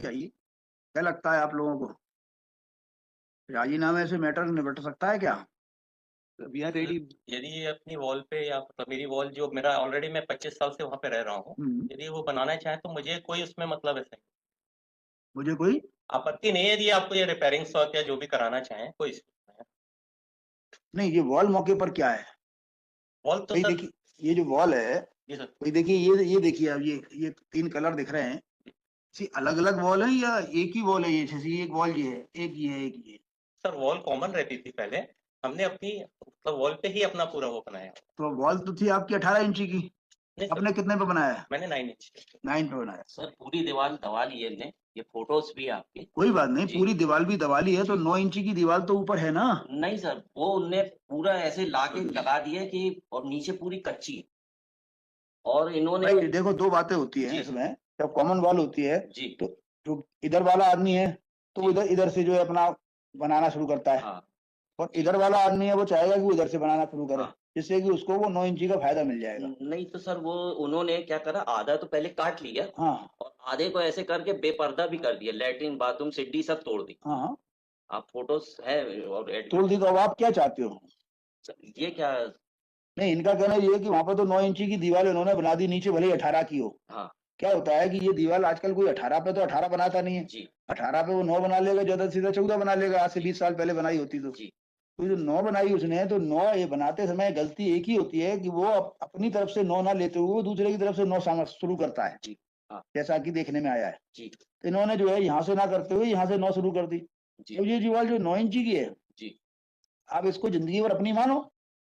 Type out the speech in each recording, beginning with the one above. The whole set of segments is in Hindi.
क्या ये? क्या लगता है आप लोगों को? राजीनामे से मैटर निपट सकता है क्या? We are ready. यदि ये अपनी वॉल पे या मतलब मेरी वॉल जो मेरा ऑलरेडी मैं 25 साल से वहां पे रह रहा हूँ, यदि वो बनाना चाहे तो मुझे कोई उसमें मतलब ऐसा मुझे कोई आपत्ति नहीं है। यदि आपको ये रिपेयरिंग वर्क या जो भी कराना चाहें कोई इशू नहीं है। नहीं, ये वॉल मौके पर क्या है? वॉल तो भाई सर देखिए, ये जो वॉल है, जी सर भाई देखिए, ये देखिए, अब ये 3 कलर दिख रहे हैं। अलग अलग वॉल है या एक ही वॉल है? ये जैसे एक वॉल ये है, एक ये है, एक ये। सर वॉल कॉमन रहती थी पहले, हमने अपनी मतलब वॉल पे ही अपना पूरा वो बनाया। तो वॉल तो थी आपकी 18 इंची की, नहीं आपने सर, कितने पे बनाया है? मैंने 9 इंच 9 पे बनाया। सर पूरी दीवार दबा ली है इनने, ये फोटोज भी है आपकी। कोई बात नहीं, जी। पूरी दीवार भी दबा ली है तो 9 इंची की दीवार तो ऊपर है ना। नहीं सर, वो उनने पूरा ऐसे लाके लगा दिया कि, और नीचे पूरी कच्ची, और इन्होंने भाई देखो, 2 बातें होती है जी। इसमें। जब कॉमन वॉल होती है जी। तो जो इधर वाला आदमी है तो वो इधर इधर से जो है अपना बनाना शुरू करता है। हाँ और इधर वाला आदमी है वो चाहेगा कि वो इधर से बनाना शुरू करे, हाँ। जिससे कि उसको वो 9 इंची का फायदा मिल जाएगा। नहीं तो सर, वो उन्होंने क्या करा, आधा तो पहले काट लिया हाँ और आधे को ऐसे करके बेपर्दा भी कर दिया, लैट्रिन बाथरूम सीढ़ी सब तोड़ दी। हाँ हाँ, आप फोटोज है और तोड़ दी तो अब आप क्या चाहते हो? ये क्या। नहीं, इनका कहना ये है कि वहां पर तो 9 इंची की दीवार इन्होंने बना दी, नीचे भले ही 18 की हो। हाँ क्या होता है कि ये दीवार आजकल कोई 18 पे तो 18 बनाता नहीं है। जी 18 पे वो 9 बना लेगा, ज्यादा से ज्यादा 14 बना लेगा, आज से 20 साल पहले बनाई होती तो। जी तो जो 9 बनाई उसने, तो 9 ये बनाते समय गलती एक ही होती है कि वो अपनी तरफ से 9 ना लेते हुए वो दूसरे की तरफ से 9 समझ शुरू करता है, जी। हाँ जैसा कि देखने में आया है। जी तो इन्होंने जो है यहाँ से ना करते हुए यहाँ से 9 शुरू कर दी। जी अब ये दीवार जो 9 इंची की है, जी। आप इसको जिंदगी भर अपनी मानो,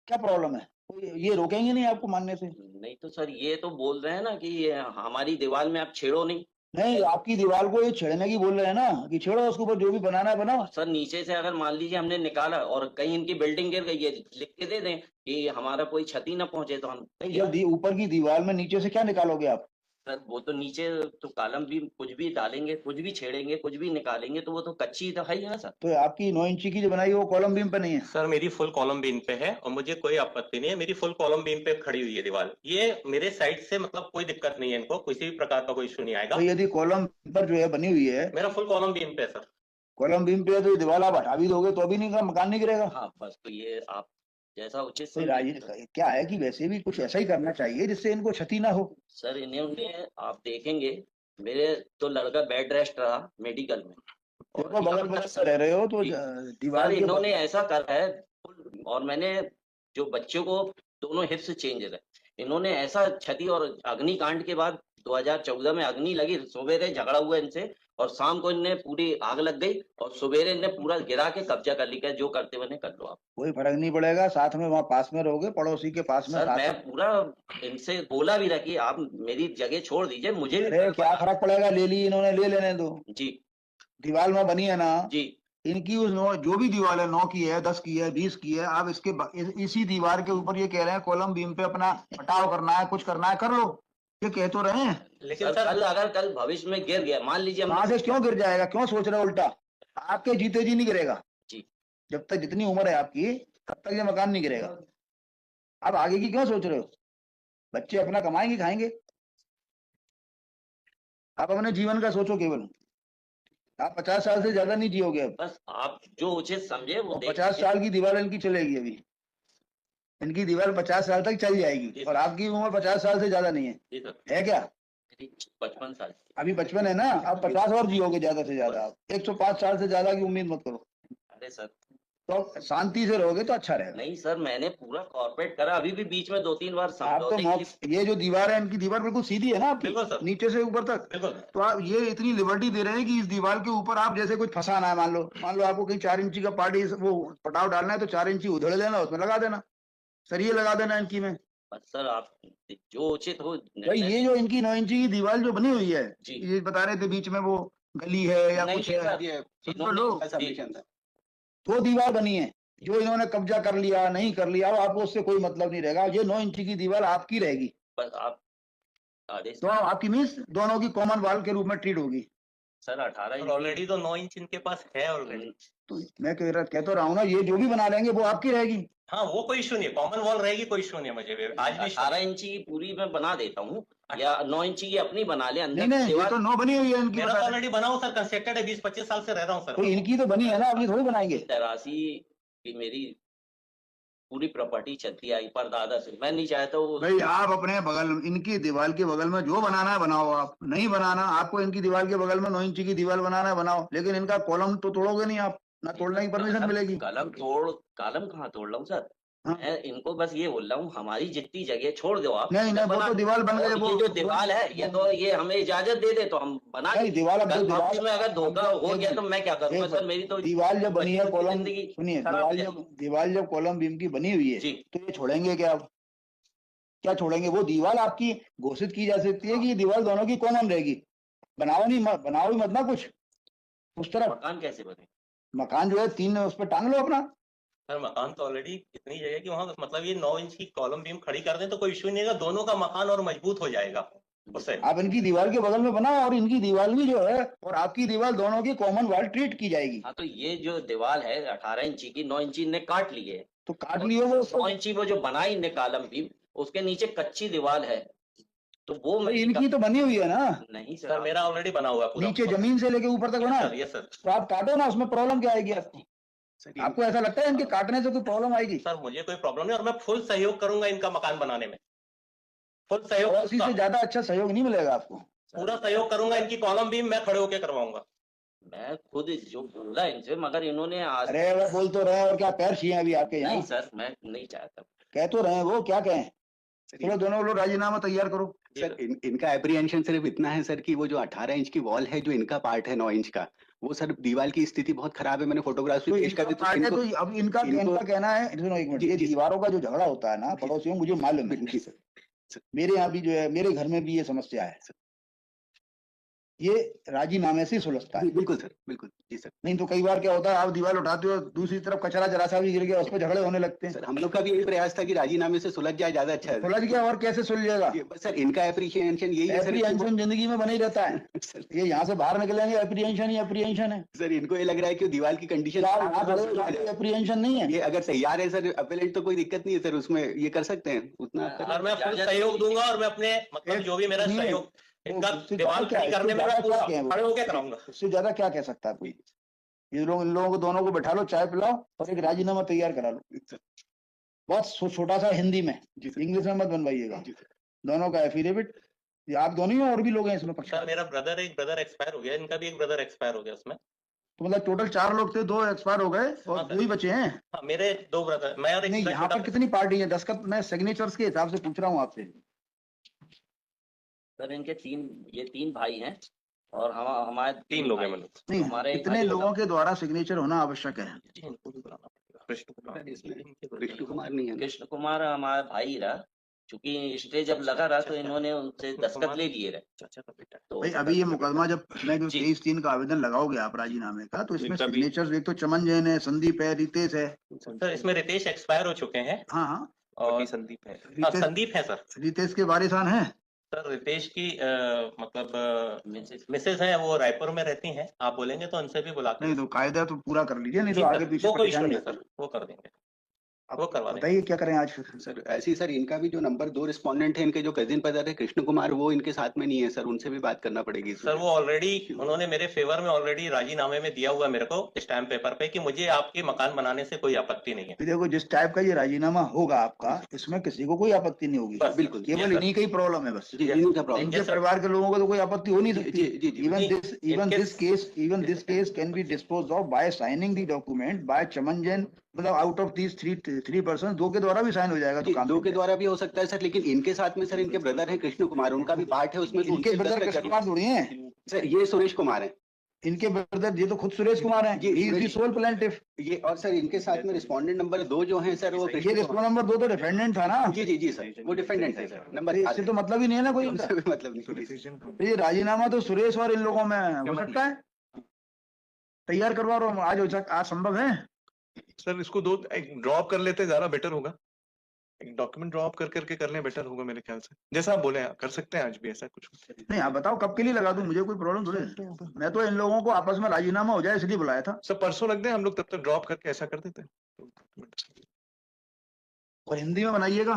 क्या प्रॉब्लम है? ये रोकेंगे नहीं आपको मानने से। नहीं तो सर, ये तो बोल रहे हैं ना कि ये हमारी दीवार में आप छेड़ो नहीं। नहीं, आपकी दीवार को ये छेड़ने की बोल रहे हैं ना, कि छेड़ो, उसके ऊपर जो भी बनाना है बनाओ। सर नीचे से अगर मान लीजिए हमने निकाला और कहीं इनकी बिल्डिंग गिर गई है, लिख के दे दें कि हमारा कोई क्षति ना पहुंचे, तो हम नहीं, जब ऊपर की दीवार में नीचे से क्या निकालोगे आप? सर वो तो नीचे तो कॉलम भी कुछ भी डालेंगे, कुछ भी छेड़ेंगे, कुछ भी निकालेंगे, तो वो तो कच्ची तो है ही ना सर। तो आपकी 9 इंची की जो बनाई है वो कॉलम बीम पे नहीं है? सर मेरी फुल कॉलम बीम पे है और मुझे कोई आपत्ति नहीं है, मेरी फुल कॉलम बीम पे खड़ी हुई है दीवार। ये मेरे साइड से मतलब कोई दिक्कत नहीं है, इनको किसी भी प्रकार का कोई इशू नहीं आएगा। तो यदि कॉलम पर जो है बनी हुई है, मेरा फुल कॉलम बीम पे है सर। कॉलम बीम पे है, तो ये दीवार आप हटा भी दोगे तो भी नहीं, मकान नहीं गिरेगा। हाँ बस, तो ये आप जैसा उचित तो समझे। क्या है कि वैसे भी कुछ ऐसा ही करना चाहिए जिससे इनको क्षति ना हो। सर इन्होंने, आप देखेंगे, मेरे तो लड़का बेड रेस्ट रहा मेडिकल में, और देखो, बगल बगल से रह रहे हो तो जी। दीवार सर के इन्होंने ऐसा करा है, और मैंने जो बच्चों को दोनों हिप्स चेंज है, इन्होंने ऐसा क्षति, और अग्निकांड के बाद 2014 में अग्नि लगी, सवेरे झगड़ा हुआ इनसे, और शाम को इनने पूरी आग लग गई, और सवेरे इनने पूरा गिरा के कब्जा कर लिया, जो करते हुए कर लो आप। कोई फर्क नहीं पड़ेगा, साथ में वहाँ पास में रहोगे, पड़ोसी के पास में सर साथ मैं में। पूरा इनसे बोला भी था कि आप मेरी जगह छोड़ दीजिए, मुझे भी अरे क्या फर्क पड़ेगा, ले ली इन्होंने, ले लेने दो। जी दीवार में बनी है ना, जी इनकी उस जो भी दीवार है, 9 की है, 10 की है, 20 की है, आप इसी दीवार के ऊपर ये कह रहे हैं कॉलम बीम पे अपना पटाव करना है, कुछ करना है, कर लो। ये कह तो रहे हैं। लेकिन सर, सर अगर कल भविष्य में गिर गया, मान लीजिए कहाँ से क्यों गिर जाएगा? क्यों सोच रहे हो उल्टा? आपके जीते जी नहीं गिरेगा। जी जब तक जितनी उम्र है आपकी, तब तक ये मकान नहीं गिरेगा। आप आगे की क्यों सोच रहे हो? बच्चे अपना कमाएंगे, खाएंगे। आप अपने जीवन का सोचो केवल। आप 50 साल से ज्यादा नहीं जियोगे अब। बस आप जो उचित समझे वो देख 50 साल की दीवार इनकी चलेगी अभी। इनकी दीवार 50 साल तक चल जाएगी, और आपकी उम्र 50 साल से ज्यादा नहीं है। जी सर, है क्या? 55 साल। अभी 55 है ना, आप 50 और जियोगे ज्यादा से ज्यादा। आप 105 साल से ज्यादा की उम्मीद मत करो। अरे सर, तो शांति से रहोगे तो अच्छा रहेगा। नहीं सर, मैंने पूरा कॉर्पोरेट करा, अभी भी बीच में 2-3 बार आप समझौते तो की। ये जो दीवार है, इनकी दीवार बिल्कुल सीधी है ना आपकी, बिल्कुल सर, नीचे से ऊपर तक। बिल्कुल। तो आप ये इतनी लिबर्टी दे रहे हैं कि इस दीवार के ऊपर आप जैसे कुछ फंसाना है, मान लो आपको कहीं 4 इंची का पार्टी वो पटाव डालना है, तो 4 इंची उधेड़ लेना, उसमें लगा देना, सरिये लगा देना इनकी में। बस सर, आप जो उचित हो भाई ये जो इनकी 9 इंची की दीवार जो बनी हुई है, जी। ये बता रहे थे बीच में वो गली है या नहीं कुछ सर, है, सुन तो इन्होंने- लो। जी। तो दीवार बनी है, जो इन्होंने कब्जा कर लिया नहीं कर लिया, अब आपको उससे कोई मतलब नहीं रहेगा। ये 9 इंची की दीवार आपकी रहेगी, बस आप आदेश। तो आपकी मीन्स दोनों की कॉमन वॉल के रूप में ट्रीट होगी। सर 18 ऑलरेडी तो 9 इंच इनके पास है ऑलरेडी। तो मैं कह तो रहा हूँ ना, ये जो भी बना लेंगे वो आपकी रहेगी। हाँ वो कोई इशू नहीं है, कॉमन वॉल रहेगी, कोई इशू नहीं है मुझे भी। आज भी 18 इंची की पूरी मैं बना देता हूँ, या 9 इंची की अपनी बना ले नहीं अंदर नहीं, ये दीवार। तो 9 बनी हुई है इनकी, मेरा बता तो रहे। ऑलरेडी बना हुआ सर, कंस्ट्रक्टेड है, 20-25 साल से रह रहा हूँ तो सर। इनकी तो बनी है ना, अपनी थोड़ी बनाएंगे। तरासी की मेरी पूरी प्रॉपर्टी चलती आई परदादा से, मैं नहीं चाहता वो। भाई आप अपने बगल, इनकी दीवार के बगल में जो बनाना है बनाओ, आप नहीं बनाना, आपको इनकी दीवार के बगल में 9 इंची की दीवार बनाना है बनाओ, लेकिन इनका कॉलम तो तोड़ोगे नहीं आप, ना तोड़ने की परमिशन मिलेगी। कॉलम कहाँ तोड़ रहा हूँ सर, हाँ। मैं इनको बस ये बोल रहा हूँ हमारी जितनी जगह छोड़ दो आप। नहीं नहीं, वो बना- तो दीवार बन गए, और वो ये जो दीवार है, ये तो ये हमें इजाजत दे दे तो हम बना नहीं, दीवार अब जो कल दीवार में अगर धोखा हो गया तो मैं क्या करूंगा एक सर, मेरी तो दीवार जब बनी है बच्चों की कॉलम, जिंदगी सुनिए, खराब दीवार जब कॉलम बीम की बनी हुई है, जी। तो ये छोड़ेंगे क्या आप? क्या छोड़ेंगे? वो दीवार आपकी घोषित की जा सकती है कि ये दीवार दोनों की कॉमन रहेगी। बनाओ नहीं, बनाओ ही मत ना कुछ उस तरफ। मकान कैसे बने? मकान जो है 3 उस पर टांग लो अपना। सर मकान तो ऑलरेडी इतनी जगह कि वहाँ मतलब ये 9 इंच की कॉलम बीम खड़ी कर दें तो कोई इशू नहीं है, दोनों का मकान और मजबूत हो जाएगा उससे। आप इनकी दीवार के बगल में बनाओ, और इनकी दीवार भी जो है और आपकी दीवार दोनों की कॉमन वॉल ट्रीट की जाएगी। हाँ, तो ये जो दीवार है 18 इंची की, 9 इंची ने काट ली है, तो काट लियो वो 9 इंची वो जो बनाई ने कॉलम बीम, उसके नीचे कच्ची दीवार है, तो वो मैं इनकी तो बनी हुई है ना, नहीं सर सर, मेरा ऑलरेडी बना हुआ है पूरा। नीचे जमीन से लेके ऊपर तक बना सर है। ये सर तो आप काटो ना, उसमें प्रॉब्लम क्या आएगी आपको? आपको ऐसा लगता है इनके काटने से कोई प्रॉब्लम आएगी? सर मुझे कोई प्रॉब्लम नहीं, और मैं फुल सहयोग करूंगा इनका मकान बनाने में, फुल सहयोग। और इसी से ज्यादा अच्छा सहयोग नहीं मिलेगा आपको। पूरा सहयोग करूंगा, इनकी कॉलम बीम मैं खड़े होकर करवाऊंगा। मैं खुद जो बोला इनसे, मगर इन्होंने आज अरे वो बोल तो रहे हैं, और क्या पैर छिए अभी आपके यहाँ? नहीं सर, मैं नहीं चाहता। कह तो रहे हैं, वो क्या कहें? चलो दोनों लोग राजीनामा तैयार करो। सर इनका एप्रीहेंशन सिर्फ इतना है सर कि वो जो 18 इंच की वॉल है, जो इनका पार्ट है 9 इंच का, वो सर दीवार की स्थिति बहुत खराब है। मैंने फोटोग्राफ तो पेश कर दी, तो इनको तो अब इनका कहना है, सुनो एक मिनट, ये दीवारों का जो झगड़ा होता है ना पड़ोसियों, मुझे मालूम है। जी सर, मेरे यहाँ भी जो है, मेरे घर में भी ये समस्या है, ये राजीनामे से सुलझता है। बिल्कुल सर, बिल्कुल जी सर। नहीं तो कई बार क्या होता है, आप दीवार उठाते हो, दूसरी तरफ कचरा जरा सा भी गिर गया, उस पर झगड़े होने लगते हैं। सर हम लोग का भी यही प्रयास था कि राजीनामे से सुलझ जाए, ज्यादा अच्छा है। सुलझ गया, और कैसे सुलझेगा? बस सर इनका एप्रीशिएशन यही है सर, एप्रीहेंशन जिंदगी में बने ही रहता है। सर, ये यहाँ से बाहर निकलेंगे, एप्रीहेंशन ही एप्रीहेंशन है। सर इनको ये लग रहा है कि दीवार की कंडीशन एप्रीहेंशन नहीं है। ये अगर तैयार है सर अपेलेंट, तो कोई दिक्कत नहीं है सर, उसमें ये कर सकते हैं उतना। और मैं फुल सहयोग दूंगा, और मैं अपने मतलब जो भी मेरा सहयोग इनका दीवार खड़ी करने में मैं पूरा खड़े होकर कराऊंगा। उससे ज्यादा क्या कह सकता है कोई? ये लोग, इन लोगों को दोनों को बैठा लो, चाय पिलाओ और एक राजीनामा तैयार करा लो, बहुत छोटा सा हिंदी में, इंग्लिश में मत बनवाइएगा। दोनों का एफिडेविट, आप दोनों ही और भी लोग हैं इसमें पक्ष। सर मेरा एक ब्रदर एक्सपायर हो गया, इनका भी एक ब्रदर एक्सपायर हो गया उसमें। तो मतलब टोटल 4 लोग थे, 2 एक्सपायर हो गए और 2 ही बचे हैं। हाँ, मेरे 2 ब्रदर, मैं और एक नहीं, यहाँ पर कितनी पार्टी है? दस्तखत मैं सिग्नेचर्स के हिसाब से पूछ रहा हूँ आपसे। सर इनके 3 भाई हैं, और हम हमारे 3 लोग हैं भाई। मतलब। नहीं, हमारे इतने लोगों के द्वारा सिग्नेचर होना आवश्यक है। इनको भी बुलाना पड़ेगा। कृष्ण कुमार नहीं है ना? कृष्ण कुमार हमारा भाई रहा, चूंकि स्टे जब लगा रहा तो इन्होंने उनसे दस्तखत ले लिए रहे। चाचा का बेटा। तो भाई अभी ये मुकदमा जब मैं जो जी। 23/3 का आवेदन लगाओगे आप राजीनामे का, तो इसमें इनका भी- सिग्नेचर्स एक तो चमन जैन है, संदीप है, रितेश है। सर इसमें रितेश एक्सपायर हो चुके हैं, हाँ हाँ, और संदीप है। रितेश, संदीप है सर। रितेश के वारिसान हैं। सर रितेश की मतलब मिसेज है, वो रायपुर में रहती हैं, आप बोलेंगे तो उनसे भी बुलाते नहीं हैं। तो कायदा तो पूरा कर लीजिए, नहीं जी तो सर, आगे पीछे वो कोई इशू परेशानी नहीं है। सर, वो कर देंगे। अब वो करवा देंगे। बताइए क्या करें आज फिर? सर ऐसे ही सर इनका भी जो नंबर 2 रिस्पोंडेंट है, इनके जो कजिन ब्रदर है कृष्ण कुमार, वो इनके साथ में नहीं है सर, उनसे भी बात करना पड़ेगी सर वो ऑलरेडी उन्होंने मेरे फेवर में ऑलरेडी राजीनामे में दिया हुआ मेरे को स्टैम्प पेपर पे कि मुझे आपके मकान बनाने से कोई आपत्ति नहीं है। देखो, जिस टाइप का ये राजीनामा होगा आपका, इसमें किसी को कोई आपत्ति नहीं होगी, बस, बिल्कुल। केवल इन्हीं का ही प्रॉब्लम है बस। जी इनका प्रॉब्लम। इनके परिवार के लोगों को तो कोई आपत्ति हो नहीं सकती। जी, जी, जी, even this case can be disposed of by signing the document by चमन जैन, मतलब out of these three person, 2 के द्वारा भी साइन हो जाएगा तो काम 2 के द्वारा भी हो सकता है सर, लेकिन इनके साथ में सर इनके ब्रदर है कृष्ण कुमार, उनका भी पार्ट है उसमें, तो इनके उनके ब्रदर दस्तखत कृष्ण कुमार थोड़ी हैं, सर ये सुरेश कुमार है। इनके ब्रदर ये तो खुद सुरेश कुमार हैं, जी, he is the Suresh- sole plaintiff. ये और सर इनके साथ में रिस्पोंडेंट नंबर 2 जो है सर, वो ये कृष्ण रिस्पोंस नंबर 2 तो डिफेंडेंट था ना, जी जी जी सर, वो डिफेंडेंट है सर, नंबर इससे तो मतलब ही नहीं है ना कोई उनका। मतलब नहीं। तो ये राजीनामा तो सुरेश और इन लोगों में हो सकता है, तैयार करवा रहा हूँ आज, हो सकता आज संभव है। सर इसको 2 ड्रॉप कर लेते ज्यादा बेटर होगा। एक डॉक्यूमेंट ड्रॉ अप कर करके करने बेटर होगा मेरे ख्याल से, जैसा आप बोले कर सकते हैं आज भी ऐसा कुछ। नहीं आप बताओ कब के लिए लगा दूं, मुझे कोई प्रॉब्लम थोड़ी है। मैं तो इन लोगों को आपस में राजीनामा हो जाए इसलिए बुलाया था। सब परसों रख दें हम लोग, तब तक ड्रॉप करके ऐसा कर देते हैं। और हिंदी में बनाइएगा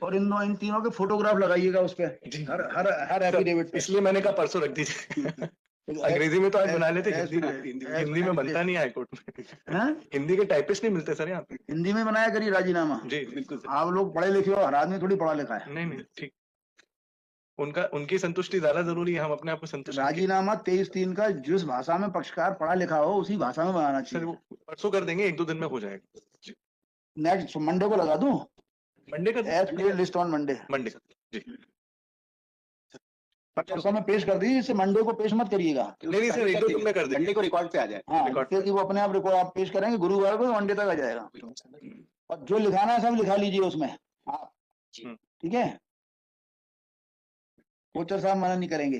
और इन तीनों के फोटोग्राफ लगाइएगा उस पे जी। हर एफिडेविट पे। इसलिए मैंने कहा परसों रख दीजिए। अंग्रेजी में तो आज बना लेते, हिंदी में बनता नहीं हाईकोर्ट में। हैं? हिंदी के टाइपिस्ट नहीं मिलते सर यहाँ पे। हिंदी में बनाया करिए राजीनामा। जी बिल्कुल सर। आप लोग पढ़े लिखे हो, हर आदमी थोड़ी पढ़ा लिखा है। नहीं ठीक, उनकी संतुष्टि ज्यादा जरूरी है, हम अपने आप को संतुष्ट। राजीनामा 23/3 का जिस भाषा में पक्षकार पढ़ा लिखा हो उसी भाषा में बनाना सर चाहिए। वो परसों कर देंगे, 1-2 दिन में हो जाएगा। नेक्स्ट मंडे को लगा दूं, मंडे का लिस्ट ऑन मंडे। मंडे का जी। परसों में पेश कर दीजिए, इसे मंडे को पेश मत करिएगा। नहीं सर, 1-2 दिन में कर देंगे। मंडे को रिकॉर्ड पे आ जाए। हाँ, रिकॉर्ड क्योंकि वो अपने आप रिकॉर्ड आप पेश करेंगे, गुरुवार को मंडे तक आ जाएगा। और जो लिखाना है सब लिखा लीजिए उसमें आप, जी। ठीक है। कोचर साहब मना नहीं करेंगे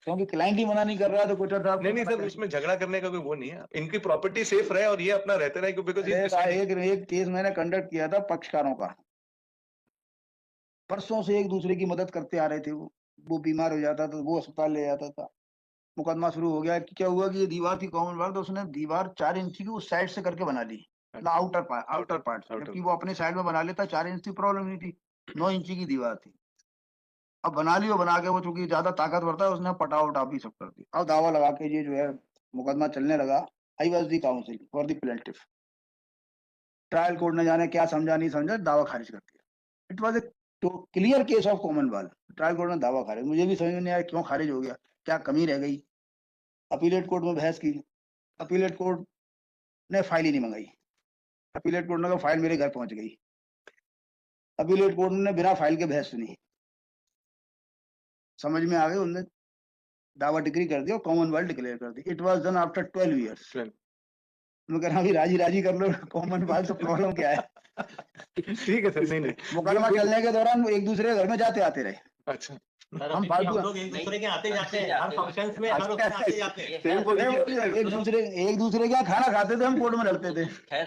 क्योंकि क्लाइंट ही मना नहीं कर रहा है तो कोचर साहब नहीं सर, उसमें झगड़ा करने का कोई वो नहीं है, इनकी प्रॉपर्टी सेफ रहे और ये अपना रहते रहे, बिकॉज एक केस मैंने कंडक्ट किया था पक्षकारों का। परसों से एक दूसरे की मदद करते आ रहे थे, वो बीमार हो जाता था वो अस्पताल ले जाता था, मुकदमा शुरू हो गया कि क्या हुआ कि ये दीवार थी कॉमनवेल्थ, तो उसने दीवार 4 इंच की उस साइड से करके बना ली, आउटर पार्ट, जबकि वो अपने साइड में बना लेता, 4 इंच की प्रॉब्लम नहीं थी, 9 इंच की दीवार थी। अब बना ली, बना के वो चूंकि ज्यादा ताकतवर था उसने पटा उटा भी सब कर दी। अब दावा लगा के ये जो है मुकदमा चलने लगा। I was the council for the plaintiff. Trial court ने जाने क्या समझा नहीं समझा, दावा खारिज कर दिया। It was a clear case of Commonwealth. Trial court ने दावा खारिज, मुझे भी समझ में नहीं आया क्यों खारिज हो गया, क्या कमी रह गई। अपीलेट कोर्ट में बहस की, अपीलेट कोर्ट ने फाइल ही नहीं मंगाई। अपीलेट कोर्ट ने कहा फाइल मेरे घर पहुंच गई। अपीलेट कोर्ट ने बिना फाइल के बहस सुनी, समझ में आ गई, उन्होंने दावा डिग्री कर दिया और कॉमनवेल्थ डिक्लेयर कर दी। It was done after 12 years. मैं कह रहा अभी राजी कर लो, कॉमनवेल्थ तो प्रॉब्लम क्या है। ठीक है सर। नहीं मुकदमा चलने के दौरान वो एक दूसरे के घर में जाते आते रहे। अच्छा, हम फालतू लोग एक दूसरे के आते जाते हैं, हर फंक्शंस में हर उसमें आते जाते हैं। एक दूसरे के यहाँ खाना खाते थे, हम कोर्ट में लड़ते थे।